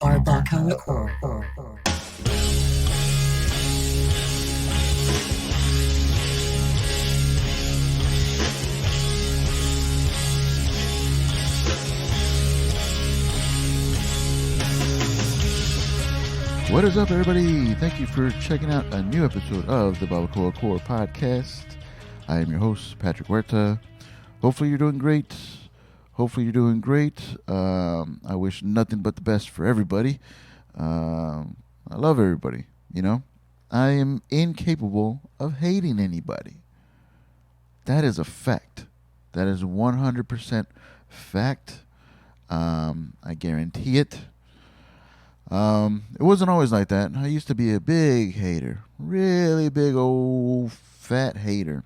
BarbacoaCore. What is up, everybody? Thank you for checking out a new episode of the BarbacoaCore Podcast. I am your host, Patrick Huerta. Hopefully you're doing great. I wish nothing but the best for everybody. I love everybody, you know. I am incapable of hating anybody. That is a fact. That is 100% fact. I guarantee it. It wasn't always like that. I used to be a big hater. Really big old fat hater.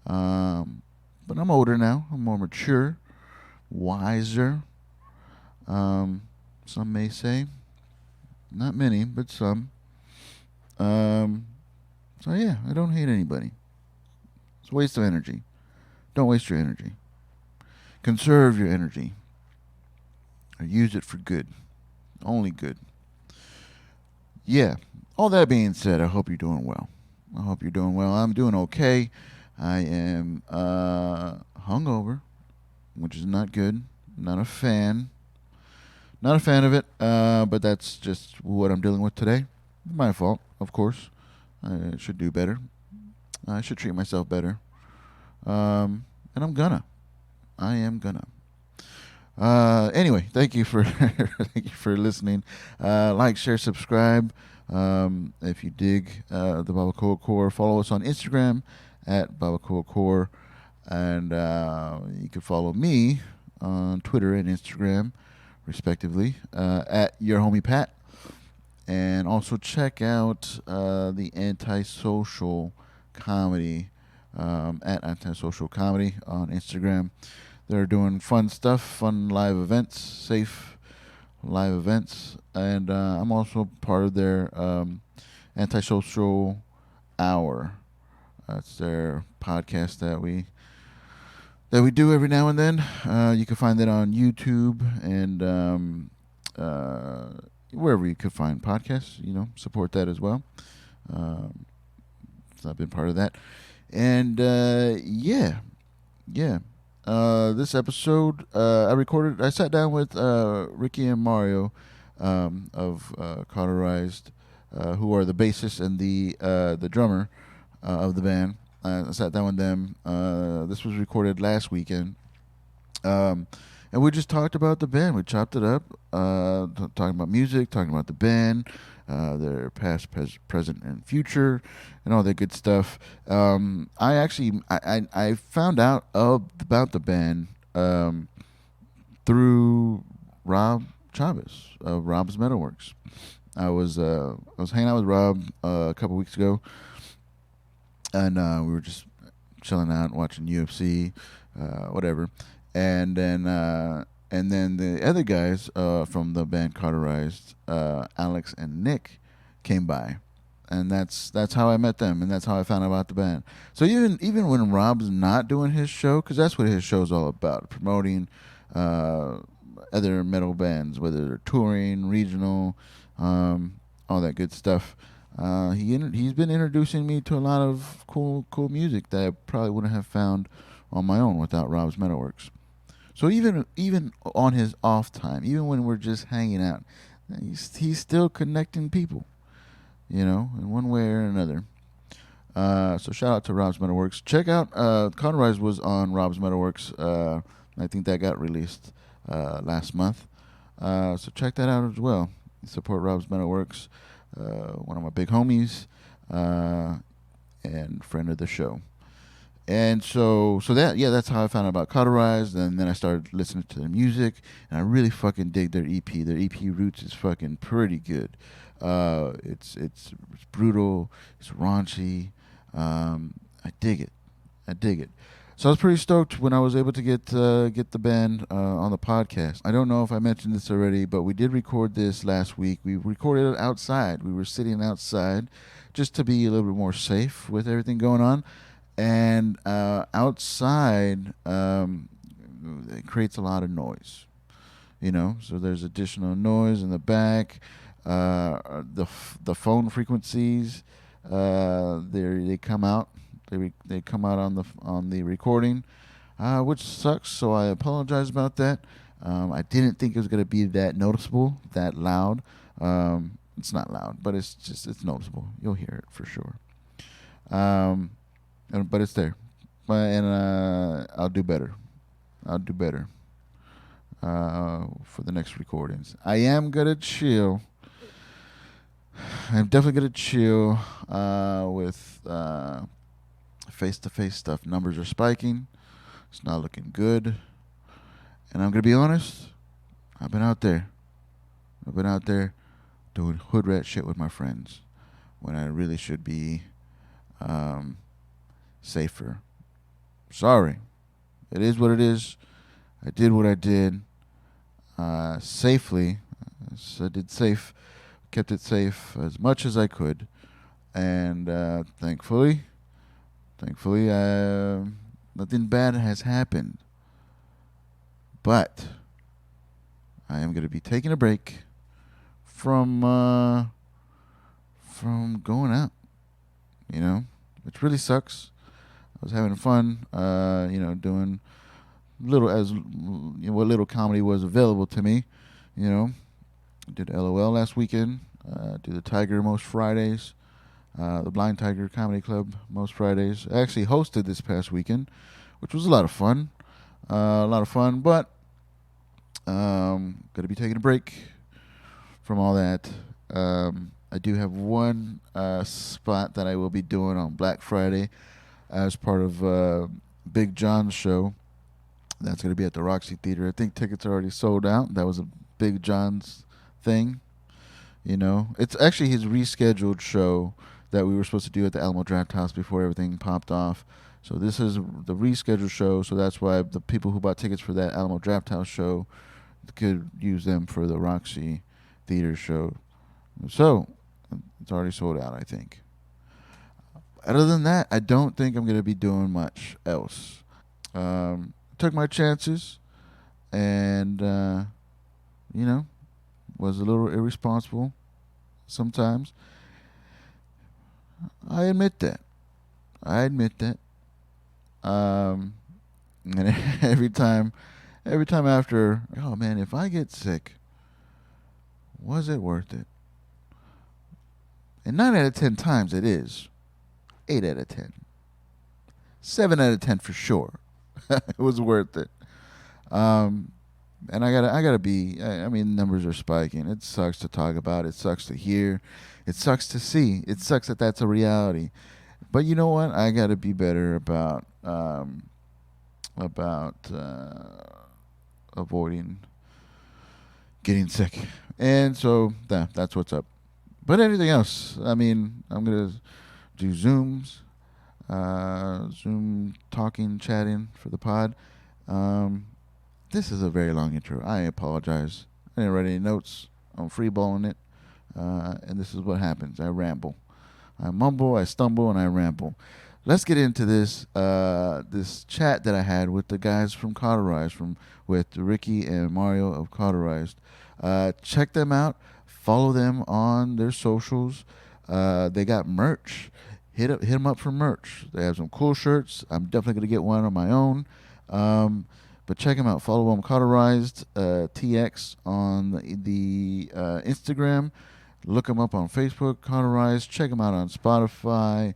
But I'm older now. I'm more mature, wiser. Some may say. Not many, but some. So yeah, I don't hate anybody. It's a waste of energy. Don't waste your energy. Conserve your energy. Or use it for good. Only good. Yeah. All that being said, I hope you're doing well. I'm doing okay. I am hungover, which is not good. Not a fan. Not a fan of it, but that's just what I'm dealing with today. My fault, of course. I should do better. I should treat myself better. And I'm gonna. I am gonna. Anyway, thank you for thank you for listening. Like, share, subscribe. If you dig the BarbacoaCore, follow us on Instagram at BarbacoaCore, and you can follow me on Twitter and Instagram, respectively, at your homie Pat. And also check out the Antisocial Comedy at Antisocial Comedy on Instagram. They're doing fun stuff, fun live events, safe live events, and I'm also part of their Antisocial Hour. That's their podcast that we do every now and then. You can find that on YouTube and wherever you could find podcasts. You know, support that as well. So I've been part of that, and yeah. This episode, I sat down with Ricky and Mario of CAUTERIZED, who are the bassist and the drummer of the band. I sat down with them. This was recorded last weekend. And we just talked about the band. We chopped it up, talking about music, talking about the band, their past, present, and future, and all that good stuff. I found out about the band through Rob Chavez of Rob's Metalworks. I was hanging out with Rob a couple weeks ago, and we were just chilling out, watching UFC, whatever. And then the other guys from the band CAUTERIZED, Alex and Nick, came by, and that's how I met them, and that's how I found out about the band. So even when Rob's not doing his show, because that's what his show's all about, promoting other metal bands, whether they're touring, regional, all that good stuff. He's been introducing me to a lot of cool music that I probably wouldn't have found on my own without Rob's Metalworks. So even on his off time, even when we're just hanging out, he's still connecting people, you know, in one way or another. So shout out to Rob's Metalworks. Check out CAUTERIZED was on Rob's Metalworks. I think that got released last month. So check that out as well. Support Rob's Metalworks, one of my big homies, and friend of the show. And so that's how I found out about CAUTERIZED, and then I started listening to their music, and I really fucking dig their EP. Their EP Roots is fucking pretty good. It's brutal, it's raunchy. I dig it. So I was pretty stoked when I was able to get the band on the podcast. I don't know if I mentioned this already, but we did record this last week. We recorded it outside. We were sitting outside just to be a little bit more safe with everything going on. And outside, it creates a lot of noise. So there's additional noise in the back. The phone frequencies, they come out. They come out on the recording, which sucks. So I apologize about that. I didn't think it was going to be that noticeable, that loud. It's not loud, but it's noticeable. You'll hear it for sure. But it's there. I'll do better. For the next recordings. I am going to chill. I'm definitely going to chill with face-to-face stuff. Numbers are spiking. It's not looking good. And I'm going to be honest, I've been out there doing hood rat shit with my friends when I really should be safer. Sorry. It is what it is. I did what I did safely. So I did kept it safe as much as I could. And thankfully, nothing bad has happened. But I am going to be taking a break from going out, which really sucks. I was having fun, doing what little comedy was available to me, Did LOL last weekend, do the Tiger most Fridays, the Blind Tiger Comedy Club most Fridays. I actually hosted this past weekend, which was a lot of fun, but going to be taking a break from all that. I do have one spot that I will be doing on Black Friday as part of Big John's show. That's going to be at the Roxy Theater. I think tickets are already sold out. That was a Big John's thing. It's actually his rescheduled show that we were supposed to do at the Alamo Draft House before everything popped off. So this is the rescheduled show, so that's why the people who bought tickets for that Alamo Draft House show could use them for the Roxy Theater show. So it's already sold out, I think. Other than that, I don't think I'm going to be doing much else. Took my chances and, was a little irresponsible sometimes. I admit that. And every time after, oh man, if I get sick, was it worth it? And 9 out of 10 times it is. 8 out of 10. 7 out of 10 for sure. It was worth it. And I gotta be, numbers are spiking. It sucks to talk about. It sucks to hear. It sucks to see. It sucks that that's a reality. But you know what? I gotta be better about avoiding getting sick. And so that's what's up. But anything else, I'm gonna do Zooms, Zoom talking, chatting for the pod. This is a very long intro. I apologize. I didn't write any notes. I'm freeballing it. And this is what happens. I ramble. I mumble, I stumble, and I ramble. Let's get into this this chat that I had with the guys from CAUTERIZED, with Ricky and Mario of CAUTERIZED. Check them out. Follow them on their socials. They got merch. Hit them up for merch. They have some cool shirts. I'm definitely going to get one on my own. But check them out. Follow them, CAUTERIZED TX on the Instagram. Look them up on Facebook, CAUTERIZED. Check them out on Spotify.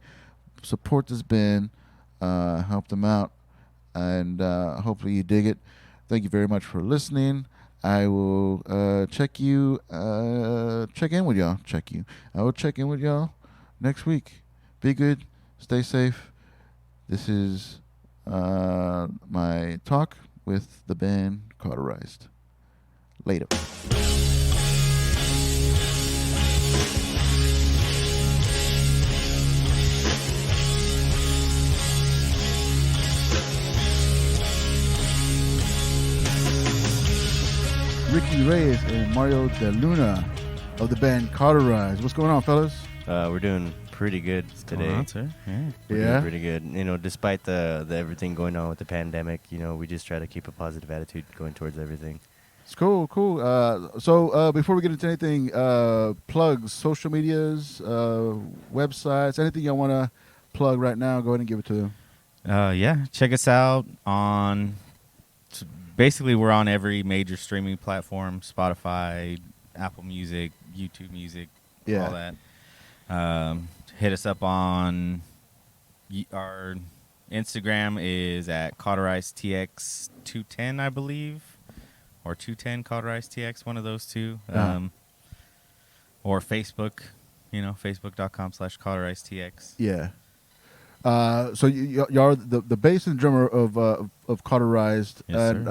Support this band. Help them out. And hopefully you dig it. Thank you very much for listening. I will check in with y'all. I will check in with y'all next week. Be good. Stay safe. This is my talk with the band CAUTERIZED. Later. Ricky Reyes and Mario De Luna of the band CAUTERIZED. What's going on, fellas? We're doing pretty good today. We're doing pretty good. Despite the everything going on with the pandemic, we just try to keep a positive attitude going towards everything. It's cool. So before we get into anything, plugs, social medias, websites, anything y'all want to plug right now, go ahead and give it to them. Yeah, check us out on. Basically, we're on every major streaming platform: Spotify, Apple Music, YouTube Music, all that. Hit us up on our Instagram is at CAUTERIZED210, I believe, or 210 CAUTERIZED-TX, one of those two. Or Facebook, facebook.com/CAUTERIZED-TX. Yeah. So you're the bass and drummer of Cauterized, yes, and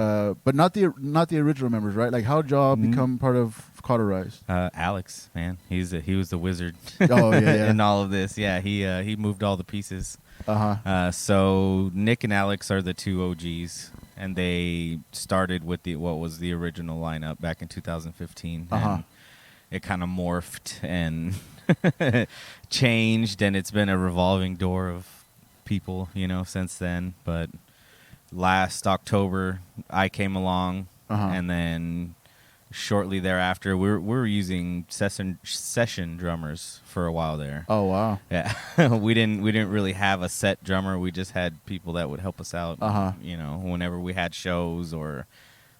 but not the original members, right? Like, how'd y'all become part of Cauterized? Alex, man, he was the wizard. Oh yeah. in all of this. Yeah, he moved all the pieces. So Nick and Alex are the two OGs, and they started with what was the original lineup back in 2015. And it kind of morphed and changed, and it's been a revolving door of people, since then. But last October, I came along, and then shortly thereafter, we were using session drummers for a while there. Oh wow! Yeah, we didn't really have a set drummer. We just had people that would help us out. Whenever we had shows, or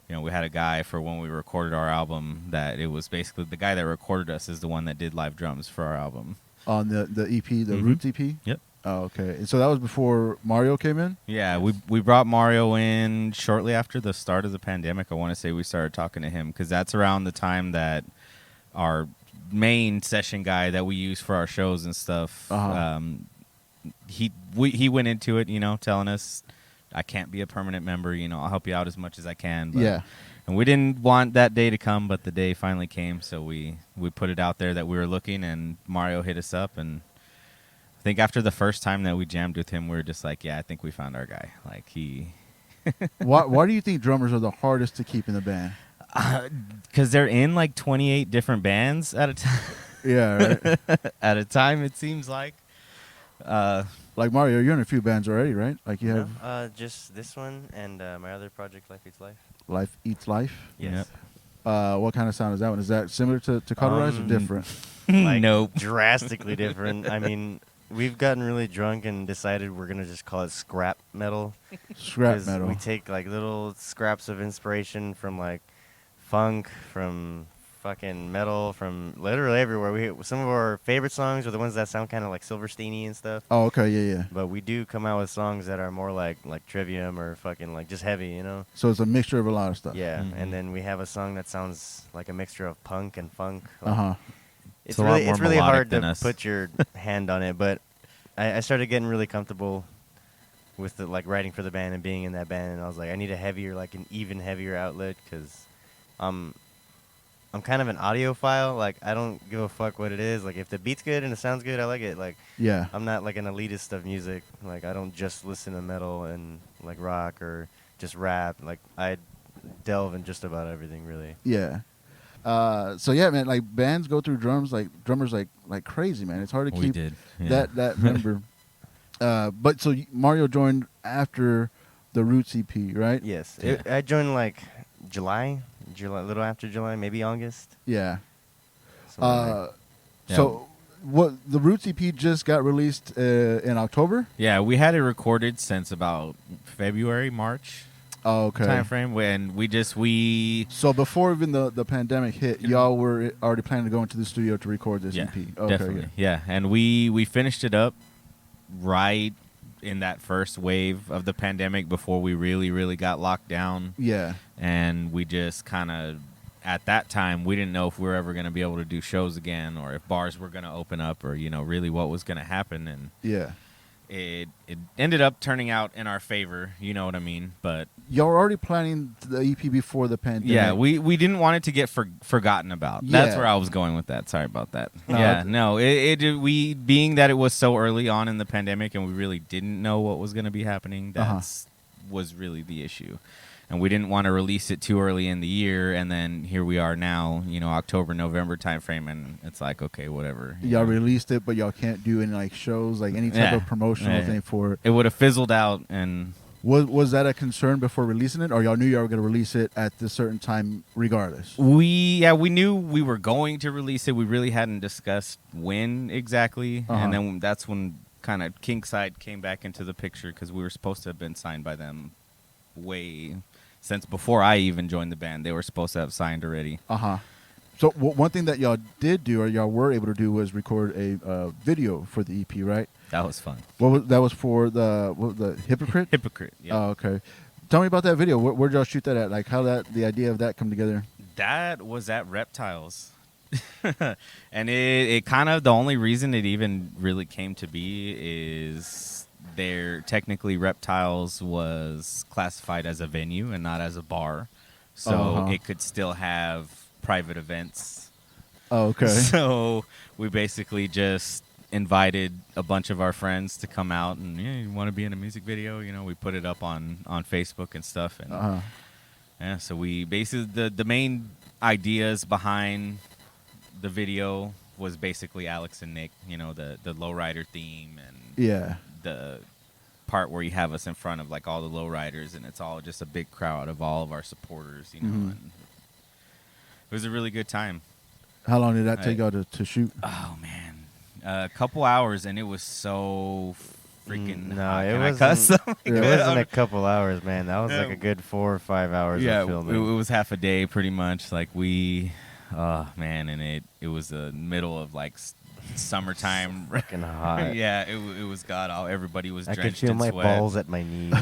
we had a guy for when we recorded our album. That it was basically the guy that recorded us is the one that did live drums for our album on the EP, the Roots EP. Yep. Oh, okay. And so that was before Mario came in? Yeah, we brought Mario in shortly after the start of the pandemic. I want to say we started talking to him because that's around the time that our main session guy that we use for our shows and stuff, he went into it, telling us, I can't be a permanent member, I'll help you out as much as I can. But, yeah. And we didn't want that day to come, but the day finally came, so we put it out there that we were looking, and Mario hit us up, and I think after the first time that we jammed with him, we were just like, yeah, I think we found our guy. Like, he... Why do you think drummers are the hardest to keep in the band? Because they're in like 28 different bands at a time. Yeah, right. At a time, it seems like. Like Mario, you're in a few bands already, right? Like you have... just this one and my other project, Life Eats Life. Life Eats Life? Yes. Yep. What kind of sound is that one? Is that similar to Cauterized or different? Like, nope. Drastically different. I mean... We've gotten really drunk and decided we're going to just call it scrap metal. Scrap metal. We take, like, little scraps of inspiration from, like, funk, from fucking metal, from literally everywhere. Some of our favorite songs are the ones that sound kind of like Silversteiny and stuff. Oh, okay, yeah. But we do come out with songs that are more like Trivium or fucking, like, just heavy, So it's a mixture of a lot of stuff. Yeah, and then we have a song that sounds like a mixture of punk and funk. It's really hard to put your hand on it, but I started getting really comfortable with the, like, writing for the band and being in that band, and I was like, I need a heavier, like an even heavier outlet, because I'm kind of an audiophile. Like, I don't give a fuck what it is. Like, if the beat's good and it sounds good, I like it. Like, yeah, I'm not like an elitist of music. Like, I don't just listen to metal and like rock or just rap. Like, I delve in just about everything, really. Yeah. So yeah, man, like bands go through drummers like crazy, man. It's hard to keep that member. But so Mario joined after the Roots EP, right? Yes. Yeah. I joined like July, a little after July, maybe August. Yeah. So what the Roots EP just got released in October? Yeah, we had it recorded since about February, March. Oh, okay. Time frame when we. So before even the pandemic hit, y'all were already planning to go into the studio to record this EP. Okay, definitely. Yeah, and we finished it up right in that first wave of the pandemic before we really got locked down. Yeah, and we just kind of at that time we didn't know if we were ever going to be able to do shows again, or if bars were going to open up, or really what was going to happen. And yeah. It ended up turning out in our favor, you know what I mean? But y'all were already planning the EP before the pandemic. Yeah, we didn't want it to get forgotten about. Yeah. That's where I was going with that. Sorry about that. We being that it was so early on in the pandemic and we really didn't know what was going to be happening, was really the issue. And we didn't want to release it too early in the year, and then here we are now, October, November timeframe, and it's like, okay, whatever. Y'all released it, but y'all can't do any like shows, like any type of promotional thing for it. It would have fizzled out, and Was that a concern before releasing it, or y'all knew y'all were going to release it at this certain time regardless? We knew we were going to release it. We really hadn't discussed when exactly. And then that's when kind of Kingside came back into the picture, because we were supposed to have been signed by them way since before I even joined the band. They were supposed to have signed already. So one thing that y'all did do, or y'all were able to do, was record a video for the EP, right? That was fun. That was for the HYPOCRITE? HYPOCRITE, yeah. Oh, okay. Tell me about that video. Where'd y'all shoot that at? Like, how the idea of that come together? That was at Reptiles. And it kind of, the only reason it even really came to be is technically Reptiles was classified as a venue and not as a bar. So it could still have private events. Oh, okay. So we basically just invited a bunch of our friends to come out and, you want to be in a music video? We put it up on Facebook and stuff. And yeah, so we basically, the main ideas behind the video was basically Alex and Nick, the lowrider theme and the part where you have us in front of like all the lowriders, and it's all just a big crowd of all of our supporters, and it was a really good time. How long did that take y'all to shoot? Oh man, a couple hours, and it was so freaking hot. It wasn't a couple hours, man. That was like a good 4 or 5 hours of filming. It was half a day pretty much. Like man, and it was the middle of like summertime. Freaking hot. Yeah, it was god awful. Everybody was drenched in sweat. I could feel my balls at my knees.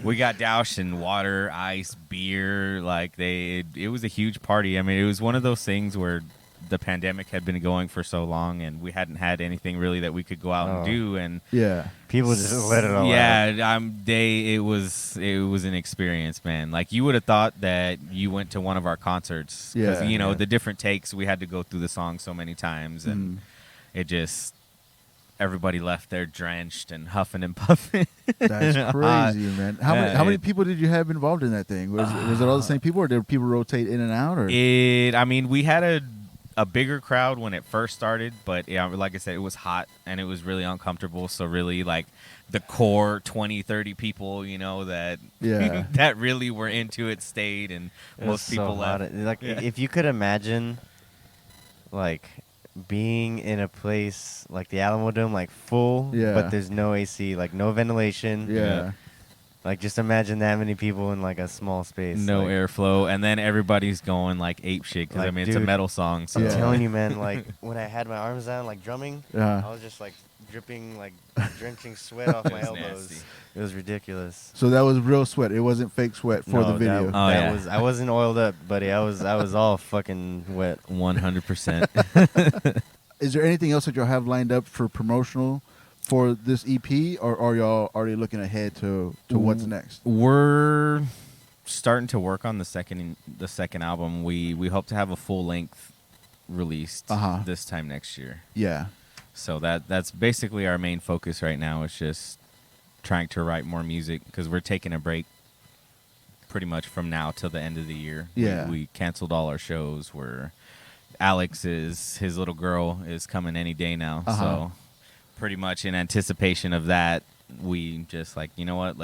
We got doused in water, ice, beer. Like it was a huge party. I mean, it was one of those things where the pandemic had been going for so long, and we hadn't had anything really that we could go out and do. And people just let it all out. Yeah, it was an experience, man. Like, you would have thought that you went to one of our concerts, because the different takes, we had to go through the song so many times, and it just, everybody left there drenched and huffing and puffing. That's crazy, man. How many people did you have involved in that thing? Was it all the same people, or did people rotate in and out? Or we had a bigger crowd when it first started, but like I said, it was hot and it was really uncomfortable. So really, like, the core 20-30 people, that that really were into it stayed, and most people left. Like, if you could imagine, like, being in a place like the Alamo Dome, like full, but there's no AC, like no ventilation. Like, just imagine that many people in, like, a small space. No airflow, and then everybody's going, like, ape shit, because, like, it's a metal song. So. I'm telling you, man, like, when I had my arms down, like, drumming, I was just, like, dripping, like, drenching sweat off my elbows. Nasty. It was ridiculous. So that was real sweat. It wasn't fake sweat for the video. I wasn't oiled up, buddy. I was all fucking wet. 100%. Is there anything else that you'll have lined up for promotional for this EP, or are y'all already looking ahead to what's next? We're starting to work on the second album. We hope to have a full length released this time next year. Yeah. So that's basically our main focus right now. Is just trying to write more music, because we're taking a break pretty much from now till the end of the year. Yeah. We canceled all our shows. His little girl is coming any day now. So pretty much in anticipation of that, we just like, you know what,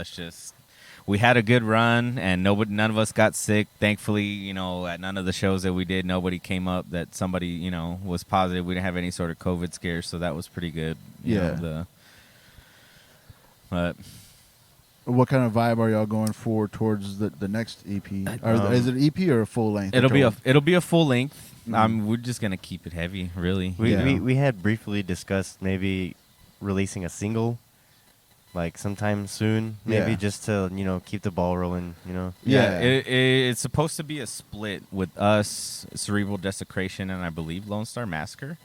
we had a good run, and none of us got sick. Thankfully, at none of the shows that we did, nobody came up that somebody, was positive. We didn't have any sort of COVID scare, so that was pretty good. But what kind of vibe are y'all going for towards the next EP? Is it an EP or a full length? It'll be a full length. We're just gonna keep it heavy, really. We had briefly discussed maybe releasing a single, like sometime soon, maybe just to keep the ball rolling. It's supposed to be a split with us, Cerebral Desecration, and I believe Lone Star Massacre,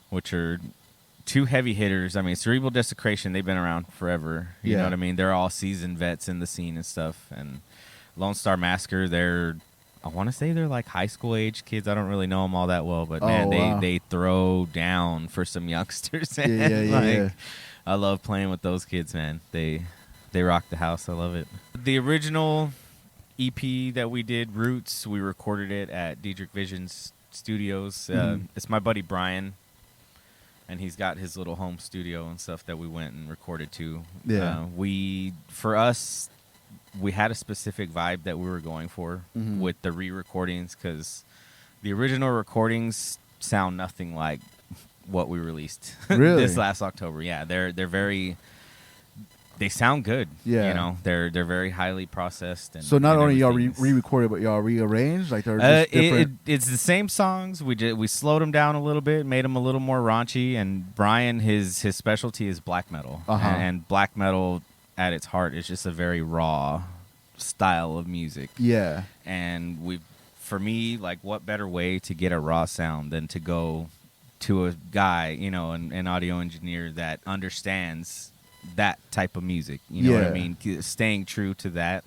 which are two heavy hitters. I mean, Cerebral Desecration, they've been around forever. You know what I mean? They're all seasoned vets in the scene and stuff. And Lone Star Massacre, I want to say they're like high school age kids. I don't really know them all that well, but they throw down for some youngsters. I love playing with those kids, man. They rock the house. I love it. The original EP that we did, Roots, we recorded it at Diedrich Visions Studios. It's my buddy Brian, and he's got his little home studio and stuff that we went and recorded to. Yeah. For us, we had a specific vibe that we were going for with the re-recordings, because the original recordings sound nothing like what we released this last October. Yeah, they're very. They sound good. Yeah, you know, they're very highly processed. And, so not only y'all re-recorded, but y'all rearranged. Like they're just different. It's the same songs. We slowed them down a little bit, made them a little more raunchy. And Brian, his specialty is black metal, and black metal at its heart is just a very raw style of music. Yeah, and for me, like, what better way to get a raw sound than to go to a guy, you know, an audio engineer that understands that type of music, you know what I mean? Staying true to that,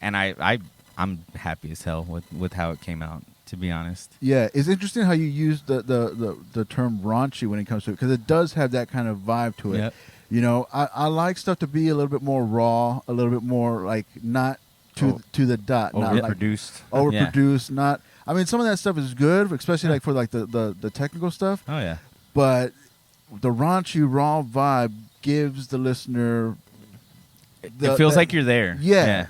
and I'm happy as hell with how it came out, to be honest. Yeah, it's interesting how you use the term raunchy when it comes to it, because it does have that kind of vibe to it. Yep. You know, I like stuff to be a little bit more raw, a little bit more like not to the dot, not overproduced, not. I mean, some of that stuff is good, especially like for like the technical stuff. Oh yeah, but the raunchy raw vibe gives the listener it feels like you're there. Yeah.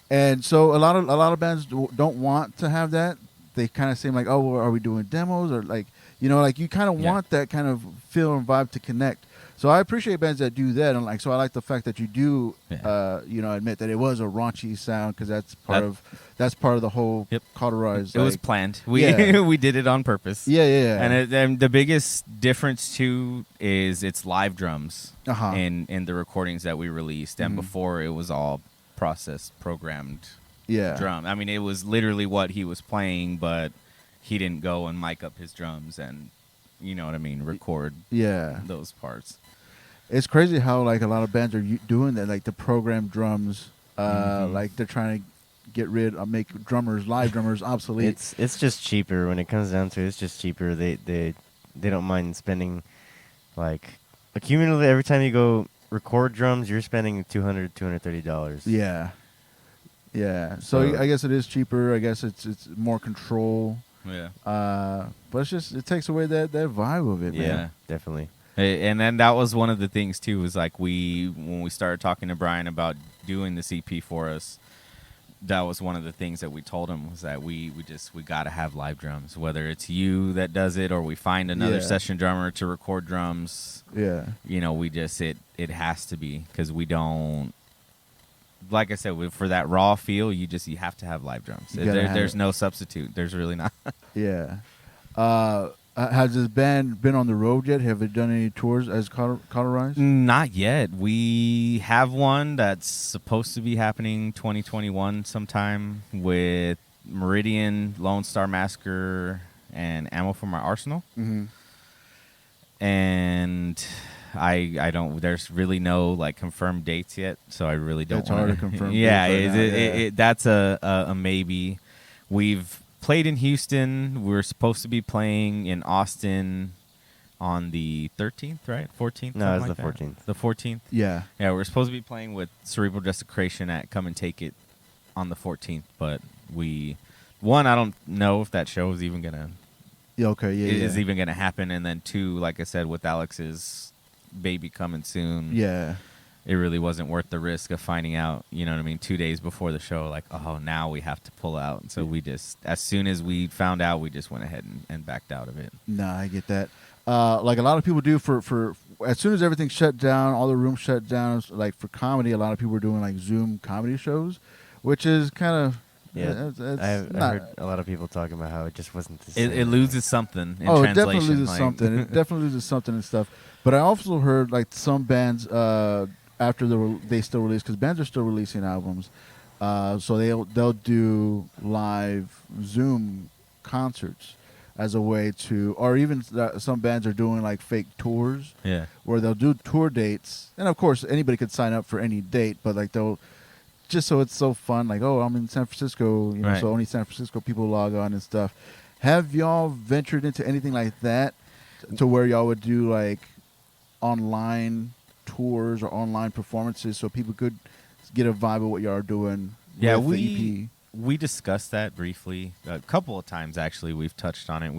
And so a lot of bands don't want to have that. They kind of seem like, oh, well, are we doing demos, or like, you know, like you kind of want that kind of feel and vibe to connect. So I appreciate bands that do that, and like, so I like the fact that you do, you know, admit that it was a raunchy sound, because that's part of the whole cauterized. It was planned. We did it on purpose. Yeah. And the biggest difference too is it's live drums in the recordings that we released, and before it was all programmed drum. I mean, it was literally what he was playing, but he didn't go and mic up his drums and, you know what I mean, record those parts. It's crazy how like a lot of bands are doing that, like the programmed drums, like they're trying to make live drummers obsolete. It's just cheaper when it comes down to it. It's just cheaper. They don't mind spending, like, accumulatively every time you go record drums, you're spending $230. Yeah. So I guess it is cheaper. I guess it's more control. Yeah. But it takes away that vibe of it, man. Yeah, definitely. And then that was one of the things too, was like when we started talking to Brian about doing this EP for us, that was one of the things that we told him, was that we got to have live drums, whether it's you that does it or we find another session drummer to record drums. Yeah. You know, it has to be, because we don't, like I said, for that raw feel, you have to have live drums. There's no substitute. There's really not. Yeah. Has this band been on the road yet? Have they done any tours as Cauterized? Not yet. We have one that's supposed to be happening 2021 sometime with Meridian, Lone Star Massacre, and Ammo for My Arsenal. Mm-hmm. And I don't. There's really no like confirmed dates yet, so I really don't. It's hard to confirm. That's a maybe. We've played in Houston. We're supposed to be playing in Austin on the 13th, right? 14th? No, it's the 14th. The 14th? Yeah. Yeah, we're supposed to be playing with Cerebral Desecration at Come and Take It on the 14th, but I don't know if that show is even going to is even going to happen. And then two, like I said, with Alex's baby coming soon. Yeah. It really wasn't worth the risk of finding out, you know what I mean, 2 days before the show, like, oh, now we have to pull out. And so we just, as soon as we found out, we just went ahead and backed out of it. Nah, I get that. Like a lot of people do for as soon as everything shut down, all the rooms shut down, like for comedy, a lot of people were doing like Zoom comedy shows, which is kind of, I've heard a lot of people talking about how it just wasn't the same. It loses something in It translation. definitely loses something. It definitely loses something and stuff. But I also heard like some bands, after they still release, because bands are still releasing albums, so they'll do live Zoom concerts as a way to, or even some bands are doing like fake tours, where they'll do tour dates, and of course anybody could sign up for any date, but like they'll just so it's so fun, like, oh, I'm in San Francisco, you know, so only San Francisco people log on and stuff. Have y'all ventured into anything like that, to where y'all would do like online tours or online performances so people could get a vibe of what y'all are doing? Yeah, we discussed that briefly a couple of times, actually. We've touched on it.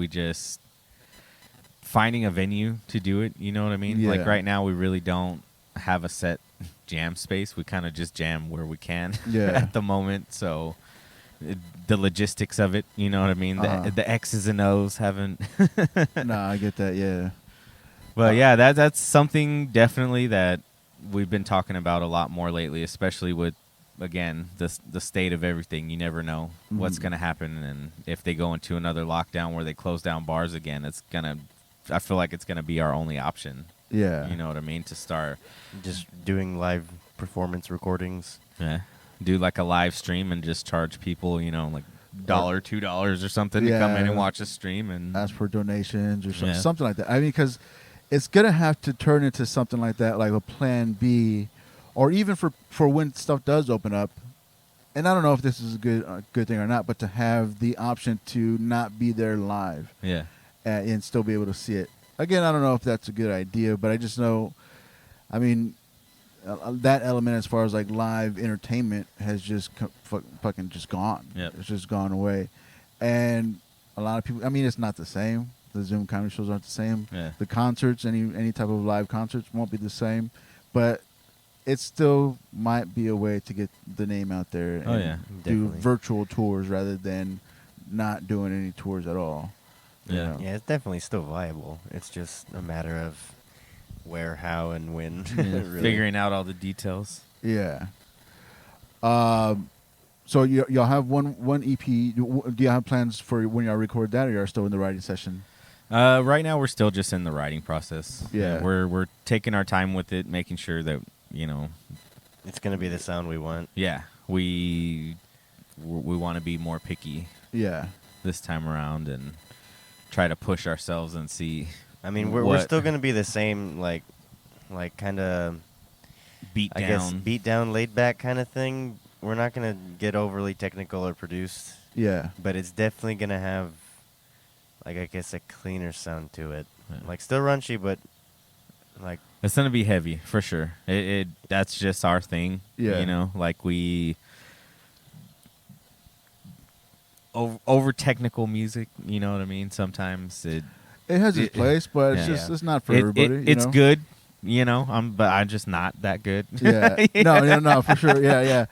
finding a venue to do it. You know what I mean? Yeah. Like right now, we really don't have a set jam space. We kind of just jam where we can at the moment. So the logistics of it, you know what I mean? The X's and O's haven't. I get that. Yeah. But yeah, that's something definitely that we've been talking about a lot more lately, especially with, again, the state of everything. You never know what's going to happen, and if they go into another lockdown where they close down bars again, I feel like it's gonna be our only option. Yeah, you know what I mean, to start just doing live performance recordings. Yeah, do like a live stream and just charge people, you know, like $1, $2 or something to come in and watch a stream and ask for donations or something like that. I mean, because it's gonna have to turn into something like that, like a plan B, or even for when stuff does open up. And I don't know if this is a good thing or not, but to have the option to not be there live, and still be able to see it. Again, I don't know if that's a good idea, but I just know, I mean, that element as far as like live entertainment has just fucking just gone. It's just gone away, and a lot of people. I mean, it's not the same. The Zoom comedy shows aren't the same. The concerts, any type of live concerts, won't be the same, but it still might be a way to get the name out there and do virtual tours rather than not doing any tours at all. Yeah, it's definitely still viable. It's just a matter of where, how, and when. Really. Figuring out all the details. Yeah. So y'all have one EP. Do you have plans for when y'all record that, or y'all still in the writing session? Right now, we're still just in the writing process. Yeah. We're taking our time with it, making sure that, you know, it's going to be the sound we want. Yeah. We want to be more picky. Yeah. This time around and try to push ourselves and see. I mean, we're still going to be the same, like kind of beat down, laid back kind of thing. We're not going to get overly technical or produced. Yeah. But it's definitely going to have, like, I guess, a cleaner sound to it. Yeah. Like, still raunchy, but like, it's going to be heavy for sure. That's just our thing. Yeah. You know, like we over technical music, you know what I mean? Sometimes it has its place, but it's not for everybody. It's good, you know. But I'm just not that good. Yeah. No, for sure. Yeah.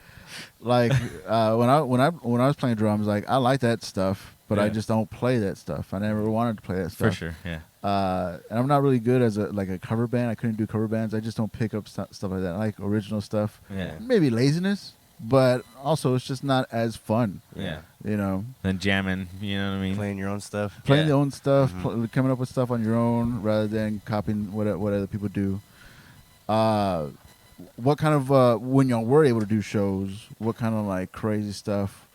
Like when I was playing drums, like I like that stuff, but I just don't play that stuff. I never wanted to play that stuff. For sure. Yeah. And I'm not really good as a cover band. I couldn't do cover bands. I just don't pick up stuff like that. I like original stuff. Yeah. Maybe laziness, but also it's just not as fun. Yeah. You know. Than jamming, you know what I mean? Playing your own stuff. Playing your own stuff, coming up with stuff on your own rather than copying what other people do. What kind of when y'all were able to do shows, what kind of like crazy stuff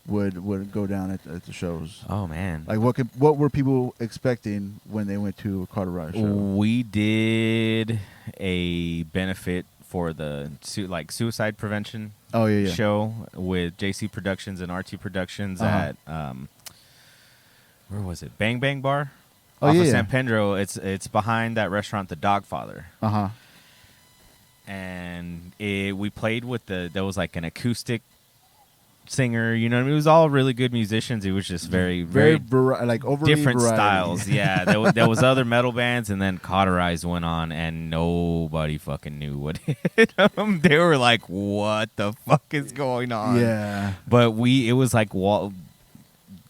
would go down at the shows? Oh man, like what were people expecting when they went to a Carterized show? We did a benefit for the suicide prevention show with JC Productions and RT Productions at where was it? Bang Bang Bar off of San Pedro. It's behind that restaurant, the Dogfather. And we played with there was like an acoustic singer, you know what I mean? It was all really good musicians. It was just very like overly different variety. styles. Yeah, there was other metal bands, and then Cauterized went on, and nobody fucking knew what hit them. They were like, "What the fuck is going on?" Yeah, but it was like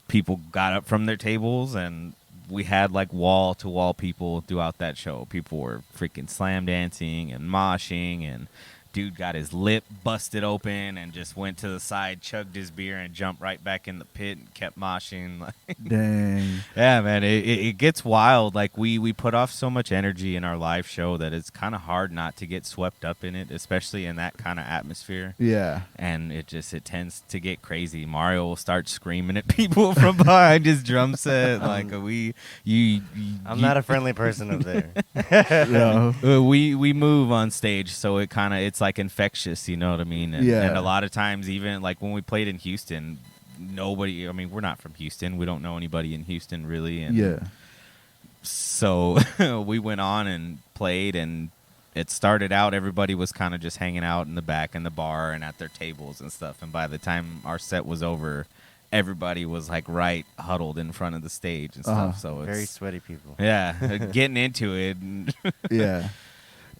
people got up from their tables, and we had like wall to wall people throughout that show. People were freaking slam dancing and moshing, and dude got his lip busted open and just went to the side, chugged his beer, and jumped right back in the pit and kept moshing. Dang. Yeah, man, it gets wild. Like we put off so much energy in our live show that it's kind of hard not to get swept up in it, especially in that kind of atmosphere. Yeah. And it tends to get crazy. Mario will start screaming at people from behind his drum set. Like I'm not a friendly person up there. No. We move on stage, so it's like infectious, you know what I mean? And a lot of times, even like when we played in Houston, we're not from Houston. We don't know anybody in Houston really. And so we went on and played, and it started out, everybody was kind of just hanging out in the back in the bar and at their tables and stuff. And by the time our set was over, everybody was like right huddled in front of the stage and stuff. So it's very sweaty people. Yeah, getting into it. Yeah.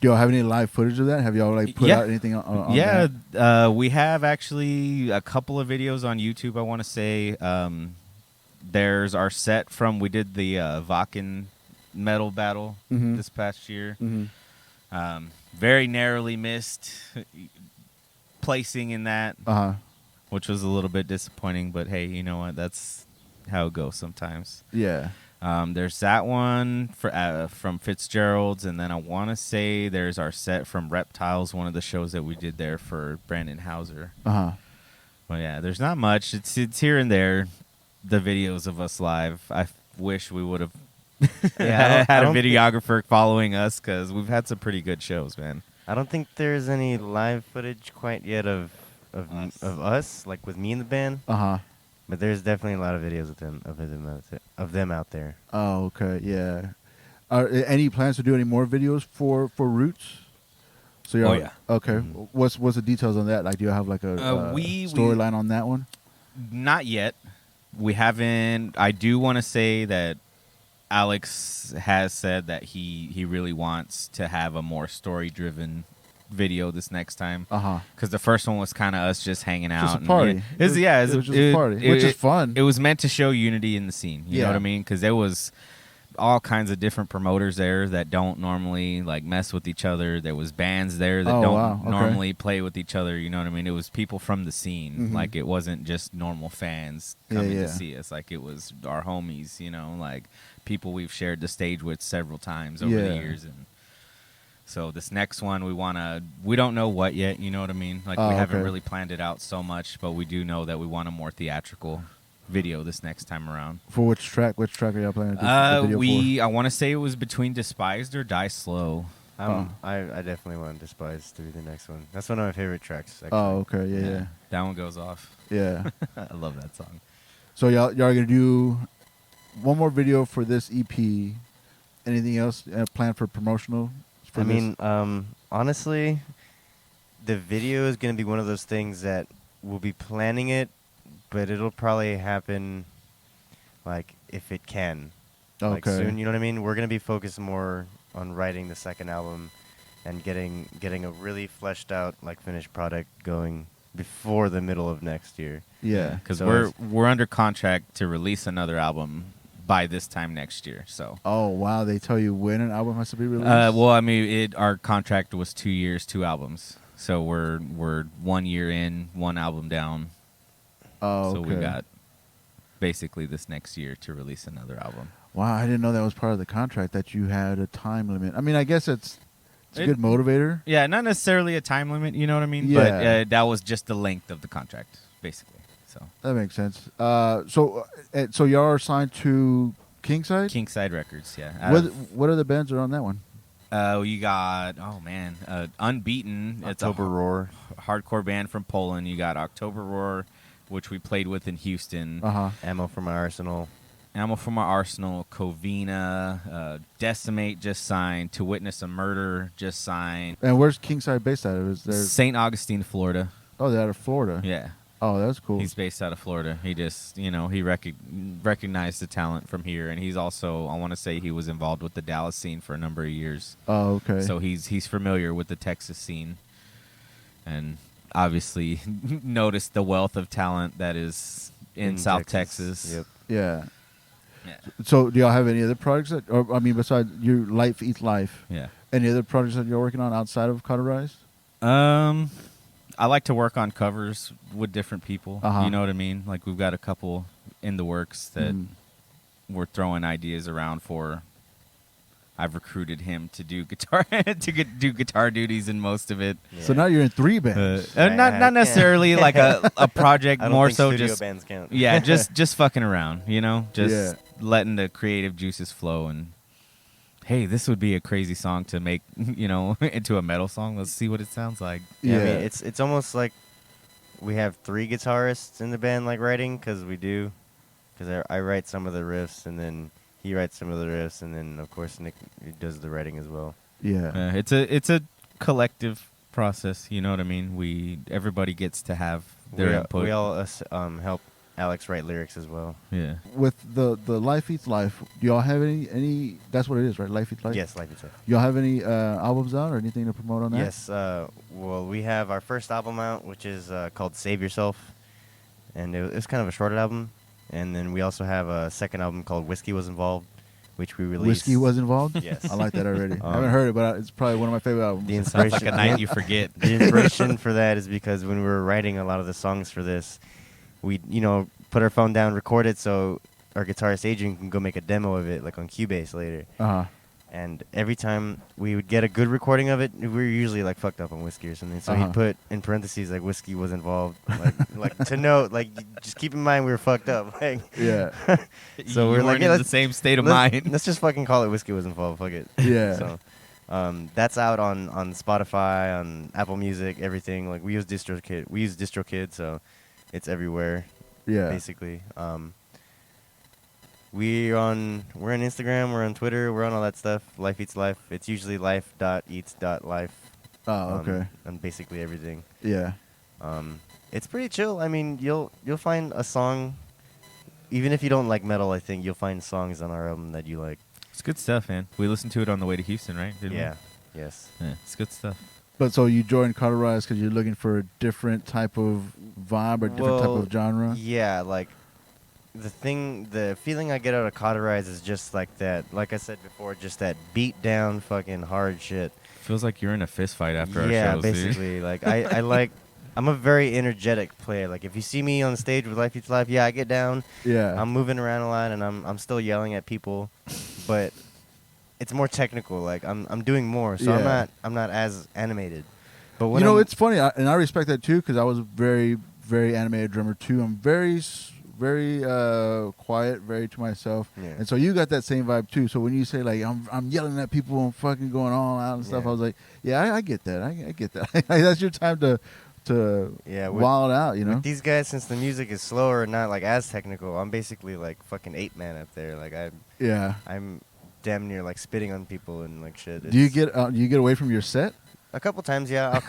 Do y'all have any live footage of that? Have y'all like put out anything on that? We have actually a couple of videos on YouTube. I want to say there's our set from we did the Vakken metal battle this past year. Very narrowly missed placing in that, which was a little bit disappointing. But hey, you know what? That's how it goes sometimes. Yeah. There's that one from Fitzgerald's, and then I want to say there's our set from Reptiles, one of the shows that we did there for Brandon Hauser. But yeah, there's not much. It's here and there, the videos of us live. I wish we would have had a videographer following us, because we've had some pretty good shows, man. I don't think there's any live footage quite yet of us, like with me in the band. But there's definitely a lot of videos of them out there. Oh, okay, yeah. Are any plans to do any more videos for Roots? So you're okay. What's the details on that? Like, do you have like a storyline on that one? Not yet. We haven't. I do want to say that Alex has said that he really wants to have a more story-driven video this next time, because the first one was kind of us just hanging out, just a party. It was just a party, which is fun. It was meant to show unity in the scene. You know what I mean? Because there was all kinds of different promoters there that don't normally like mess with each other. There was bands there that don't normally play with each other. You know what I mean? It was people from the scene. Like, it wasn't just normal fans coming to see us. Like, it was our homies. You know, like people we've shared the stage with several times over the years. And so this next one, we don't know what yet, you know what I mean? Like, we haven't really planned it out so much, but we do know that we want a more theatrical video this next time around. For which track? Which track are y'all planning to do the video for? I want to say it was between Despised or Die Slow. I definitely want Despised to be the next one. That's one of my favorite tracks, actually. Oh, okay, yeah. That one goes off. Yeah. I love that song. So y'all are going to do one more video for this EP. Anything else planned for promotional? Honestly, the video is going to be one of those things that we'll be planning it, but it'll probably happen, like, if it can. Okay. Like, soon, you know what I mean? We're going to be focused more on writing the second album and getting a really fleshed out, like, finished product going before the middle of next year. Yeah. Because we're under contract to release another album by this time next year. So. Oh wow! They tell you when an album has to be released. Well, I mean, our contract was 2 years, 2 albums. So we're 1 year in, 1 album down. Oh, so we got basically this next year to release another album. Wow, I didn't know that was part of the contract, that you had a time limit. I mean, I guess it's a good motivator. Yeah, not necessarily a time limit. You know what I mean? Yeah. But that was just the length of the contract, basically. So that makes sense. So y'all are signed to Kingside? Kingside Records, yeah. What other bands are on that one? You got Unbeaten. October Roar, hardcore band from Poland. You got October Roar, which we played with in Houston. Ammo from My Arsenal. Covina, Decimate just signed. To Witness a Murder just signed. And where's Kingside based out of? Is there St. Augustine, Florida? Oh, they're out of Florida. Yeah. Oh, that's cool. He's based out of Florida. He just, he recognized the talent from here, and he's also, I want to say, he was involved with the Dallas scene for a number of years. Oh, okay. So he's familiar with the Texas scene, and obviously noticed the wealth of talent that is in South Texas. Yep. Yeah. So do y'all have any other projects besides your Life Eats Life? Yeah. Any other projects that you're working on outside of Cauterized? I like to work on covers with different people. You know what I mean? Like, we've got a couple in the works that we're throwing ideas around for. I've recruited him to do guitar do guitar duties in most of it. Yeah. So now you're in 3 bands. Not necessarily like a project, more so just bands count. Yeah, just fucking around, just letting the creative juices flow. And hey, this would be a crazy song to make, into a metal song. Let's see what it sounds like. Yeah, I mean, it's almost like we have 3 guitarists in the band, like, writing, because I write some of the riffs, and then he writes some of the riffs, and then of course Nick does the writing as well. Yeah, it's a collective process. You know what I mean? Everybody gets to have their input. We all help Alex write lyrics as well. Yeah. With the Life Eats Life, do y'all have any? That's what it is, right? Life Eats Life. Yes, Life Eats Life. Y'all have any albums out or anything to promote on that? Yes. Well, we have our first album out, which is called Save Yourself, and it's kind of a shorter album. And then we also have a second album called Whiskey Was Involved, which we released. Whiskey Was Involved? Yes. I like that already. I haven't heard it, but it's probably one of my favorite albums. The inspiration, like a night you forget. The inspiration for that is because when we were writing a lot of the songs for this, we, put our phone down, record it, so our guitarist Adrian can go make a demo of it, like on Cubase later. Uh-huh. And every time we would get a good recording of it, we were usually like fucked up on whiskey or something. So he'd put in parentheses like Whiskey Was Involved, like to note, like just keep in mind we were fucked up. Like, yeah. So we're like in the same state of mind. Let's just fucking call it Whiskey Was Involved. Fuck it. Yeah. So that's out on Spotify, on Apple Music, everything. Like we use DistroKid, so it's everywhere. Yeah. Basically. We're on Instagram, we're on Twitter, we're on all that stuff. Life Eats Life. It's usually life.eats.life. Oh, okay. And basically everything. Yeah. It's pretty chill. I mean, you'll find a song, even if you don't like metal. I think you'll find songs on our album that you like. It's good stuff, man. We listened to it on the way to Houston, right? Didn't Yeah. we? Yes. Yeah, it's good stuff. But so you joined Cauterized because you're looking for a different type of vibe or different type of genre? Yeah, like the feeling I get out of Cauterized is just like that. Like I said before, just that beat down, fucking hard shit. Feels like you're in a fist fight after our shows. Yeah, basically. Like I like. I'm a very energetic player. Like if you see me on stage with Life Eats Life, yeah, I get down. Yeah. I'm moving around a lot, and I'm still yelling at people, but it's more technical. Like I'm doing more, so I'm not as animated. But when it's funny, and I respect that too because I was a very, very animated drummer too. I'm very quiet, very to myself, and so you got that same vibe too. So when you say like I'm yelling at people and fucking going all out and stuff, I was like, yeah, I get that. I get that. That's your time to wild out, With these guys, since the music is slower and not like as technical, I'm basically like fucking 8-man up there. Like I'm damn near like spitting on people and like shit. Do you get away from your set? A couple times, yeah. I'll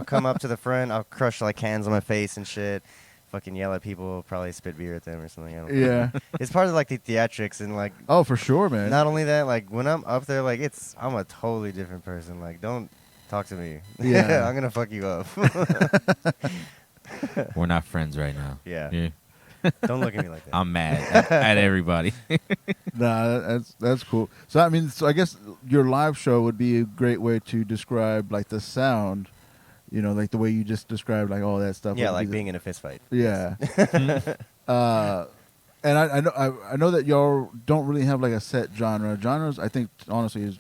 come up to the front. I'll crush like hands on my face and shit. Fucking yell at people. Probably spit beer at them or something. I don't know. It's part of like the theatrics and like. Oh, for sure, man. Not only that, like when I'm up there, like I'm a totally different person. Like don't talk to me. Yeah, I'm gonna fuck you up. We're not friends right now. Yeah. Don't look at me like that. I'm mad at everybody. Nah, that's cool. So I guess your live show would be a great way to describe like the sound, like the way you just described like all that stuff. Yeah, like being in a fist fight. Yeah. And I know that y'all don't really have like a set genre. Genres, I think, honestly, is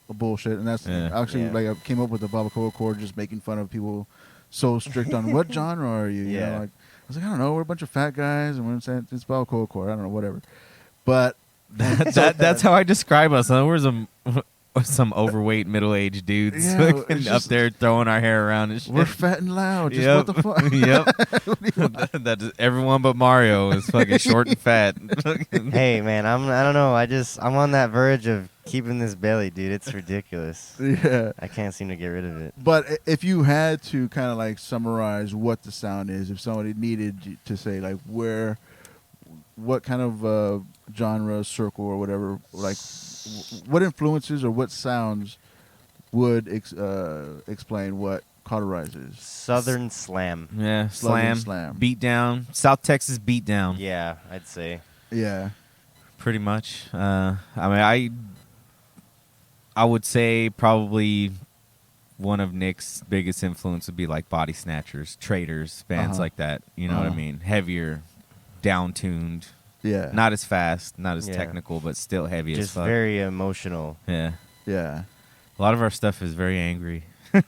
a bullshit, and that's actually like I came up with the BarbacoaCore just making fun of people so strict on what genre are you? You know, like. I was like, I don't know, we're a bunch of fat guys, and we're saying it's BarbacoaCore. I don't know, whatever. But that's how I describe us. We're some overweight middle-aged dudes up there throwing our hair around and shit. We're fat and loud. Just what the fuck? Yep. That is, everyone but Mario is fucking short and fat. Hey man, I don't know. I'm on that verge of keeping this belly, dude. It's ridiculous. Yeah. I can't seem to get rid of it. But if you had to kind of like summarize what the sound is, if somebody needed to say like what kind of genre, circle, or whatever, like what influences or what sounds would explain what Cauterized is? Southern slam. Yeah, slam. Beat down. South Texas beat down. Yeah, I'd say. Yeah. Pretty much. I would say probably one of Nick's biggest influence would be like Body Snatchers, Traders, bands like that. You know what I mean? Heavier, down-tuned. Yeah. Not as fast, not as technical, but still heavy as fuck. Just very emotional. Yeah. Yeah. A lot of our stuff is very angry. I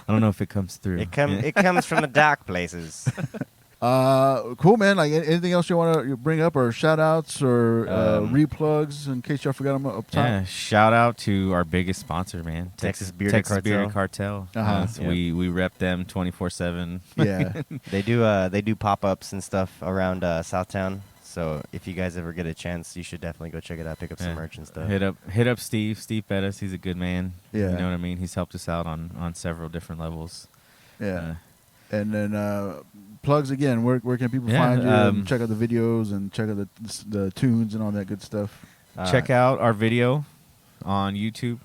don't know if it comes through. It comes from the dark places. Cool, man. Like anything else you want to bring up, or shout outs, or replugs, in case y'all forgot them up top? Yeah, shout out to our biggest sponsor, man, Texas Bearded Cartel. We rep them 24/7. Yeah, they do pop ups and stuff around Southtown. So if you guys ever get a chance, you should definitely go check it out, pick up some merch and stuff. Hit up Steve Bettis. He's a good man. Yeah, you know what I mean. He's helped us out on several different levels. Yeah. And then plugs again. Where can people find you? And check out the videos and check out the tunes and all that good stuff. Check out our video on YouTube.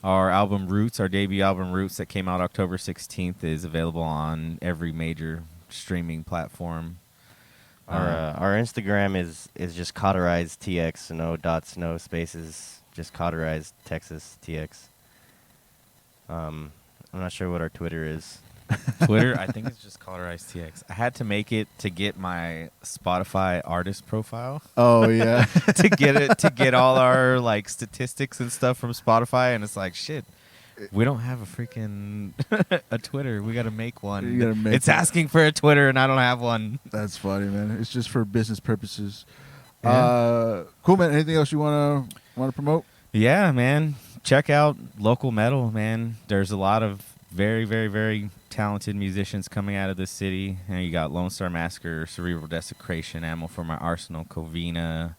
Our album Roots, our debut album Roots, that came out October 16th, is available on every major streaming platform. Our Instagram is just CAUTERIZED TX, no dots, no spaces, just CAUTERIZED Texas TX. I'm not sure what our Twitter is. Twitter, I think it's just CAUTERIZED TX. I had to make it to get my Spotify artist profile. Oh yeah, to get all our like statistics and stuff from Spotify, and it's like shit. We don't have a freaking a Twitter. We got to make one. It's asking for a Twitter, and I don't have one. That's funny, man. It's just for business purposes. Yeah. Cool, man. Anything else you want to promote? Yeah, man. Check out local metal, man. There's a lot of very, very, very talented musicians coming out of this city. You got Lone Star Massacre, Cerebral Desecration, Ammo for My Arsenal, Covina,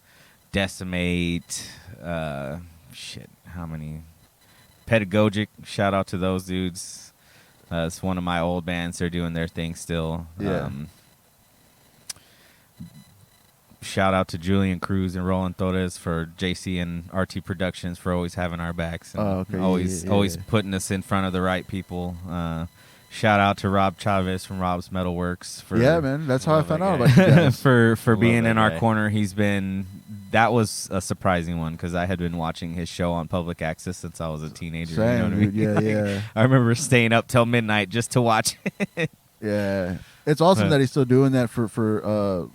Decimate. How many? Pedagogic, shout out to those dudes. It's one of my old bands. They're doing their thing still. Yeah. Shout out to Julian Cruz and Roland Torres for JC and RT Productions for always having our backs and always putting us in front of the right people. Shout out to Rob Chavez from Rob's Metalworks for man. That's how I found out about you guys. for being in our corner. That was a surprising one because I had been watching his show on public access since I was a teenager. Same, you know what I mean? Yeah. I remember staying up till midnight just to watch it. Yeah, it's awesome that he's still doing that for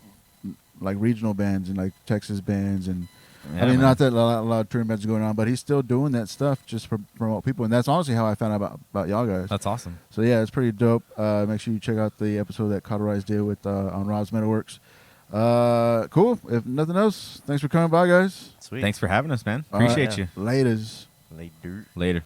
like regional bands and like Texas bands and not that a lot of touring bands are going on, but he's still doing that stuff just for promote people, and that's honestly how I found out about y'all guys. That's awesome. So yeah, it's pretty dope. Make sure you check out the episode that CAUTERIZED did with on Rob's Metalworks. Cool. If nothing else, thanks for coming by, guys. Sweet. Thanks for having us, man. Appreciate you. Laters. Later. Later.